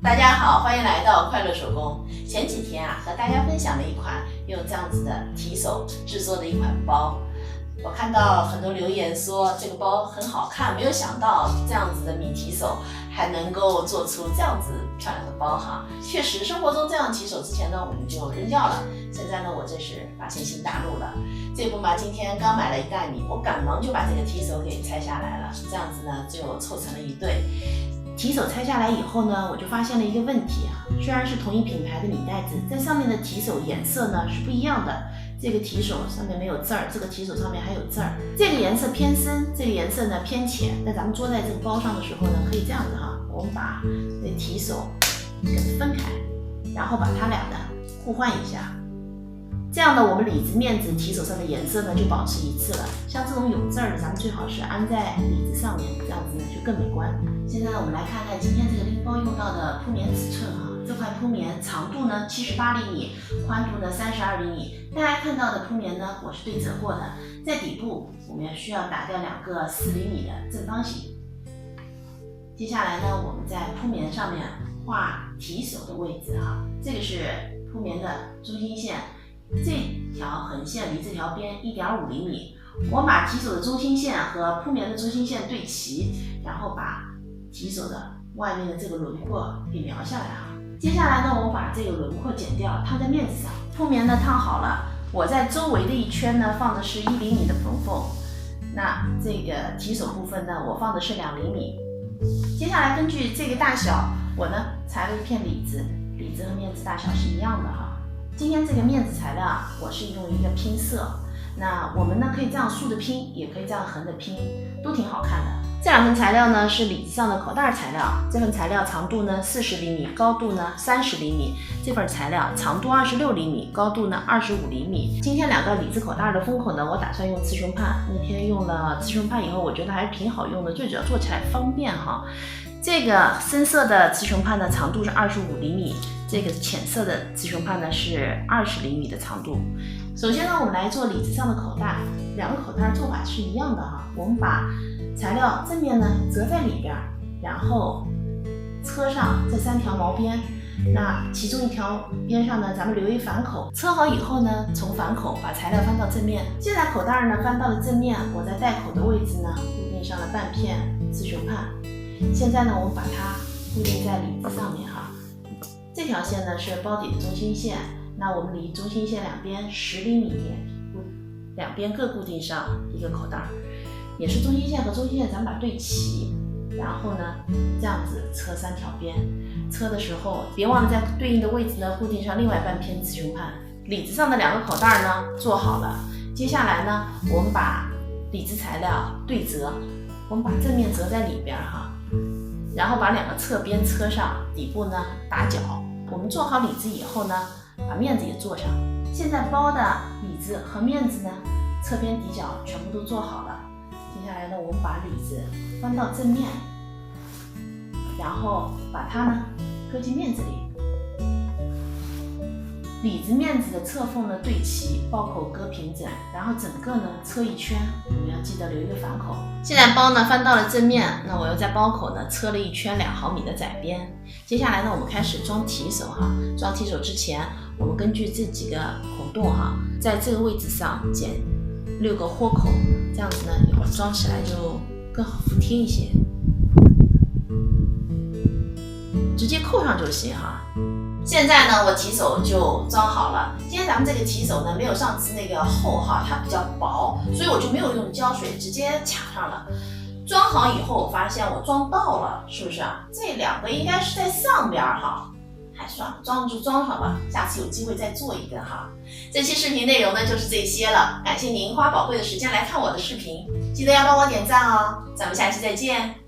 大家好，欢迎来到快乐手工。前几天和大家分享了一款用这样子的提手制作的一款包。我看到很多留言说这个包很好看，没有想到这样子的米提手还能够做出这样子漂亮的包哈。确实，生活中这样提手之前呢，我们就扔掉了。现在呢，我这是发现新大陆了。这不嘛，今天刚买了一袋米，我赶忙就把这个提手给拆下来了，这样子呢就凑成了一对。提手拆下来以后呢，我就发现了一个问题虽然是同一品牌的米袋子，在上面的提手颜色呢是不一样的。这个提手上面没有字儿，这个提手上面还有字儿。这个颜色偏深，这个颜色呢偏浅。那咱们做在这个包上的时候呢，可以这样子我们把这提手给分开，然后把它俩呢互换一下。这样呢，我们里子面子提手上的颜色呢就保持一致了。像这种有字儿的，咱们最好是安在里子上面，这样子呢就更美观。现在我们来看看今天这个拎包用到的铺棉尺寸这块铺棉长度呢78厘米，宽度呢32厘米。大家看到的铺棉呢，我是对折过的，在底部我们需要打掉2个4厘米的正方形。接下来呢，我们在铺棉上面画提手的位置这个是铺棉的中心线。这条横线离这条边1.5厘米，我把提手的中心线和铺棉的中心线对齐，然后把提手的外面的这个轮廓给描下来接下来呢，我把这个轮廓剪掉，烫在面子上。铺棉呢烫好了，我在周围的一圈呢放的是1厘米的缝缝，那这个提手部分呢，我放的是2厘米。接下来根据这个大小，我呢裁了一片里子，里子和面子大小是一样的今天这个面子材料我是用一个拼色，那我们呢可以这样竖着拼，也可以这样横着拼，都挺好看的。这2份材料呢是里子上的口袋材料，这份材料长度呢40厘米，高度呢30厘米。这份材料长度26厘米，高度呢25厘米。今天2个里子口袋的封口呢，我打算用雌雄判。那天用了雌雄判以后，我觉得还是挺好用的，最主要做起来方便这个深色的雌雄判的长度是25厘米，这个浅色的雌雄判呢是20厘米的长度。首先呢，我们来做里子上的口袋，2个口袋做法是一样的我们把材料正面呢折在里边，然后车上这3条毛边，那其中1条边上呢，咱们留一反口。车好以后呢，从反口把材料翻到正面。现在口袋呢翻到了正面，我在带口的位置呢固定上了半片雌雄判。现在呢，我们把它固定在里子上面这条线呢是包底的中心线，那我们离中心线两边10厘米两边各固定上一个口袋，也是中心线和中心线咱们把对齐，然后呢这样子车3条边，车的时候别忘了在对应的位置呢固定上另外半片雌雄判。里子上的2个口袋呢做好了，接下来呢我们把里子材料对折，我们把正面折在里边然后把2个侧边车上，底部呢打角。我们做好里子以后呢，把面子也做上。现在包的里子和面子呢，侧边底角全部都做好了。接下来呢，我们把里子翻到正面，然后把它呢搁进面子里。里子面子的侧缝呢对齐，包口搁平整，然后整个呢车一圈，我们要记得留一个反口。现在包呢翻到了正面，那我又在包口呢车了一圈2毫米的窄边。接下来呢，我们开始装提手装提手之前，我们根据这几个孔洞在这个位置上剪6个豁口，这样子呢一会儿装起来就更好服帖一些。直接扣上就行现在呢，我提手就装好了。今天咱们这个提手呢，没有上次那个厚它比较薄，所以我就没有用胶水，直接卡上了。装好以后，我发现我装到了，是不是这2个应该是在上边还算了，装就装上吧，下次有机会再做一个这期视频内容呢就是这些了，感谢您花宝贵的时间来看我的视频，记得要帮我点赞咱们下期再见。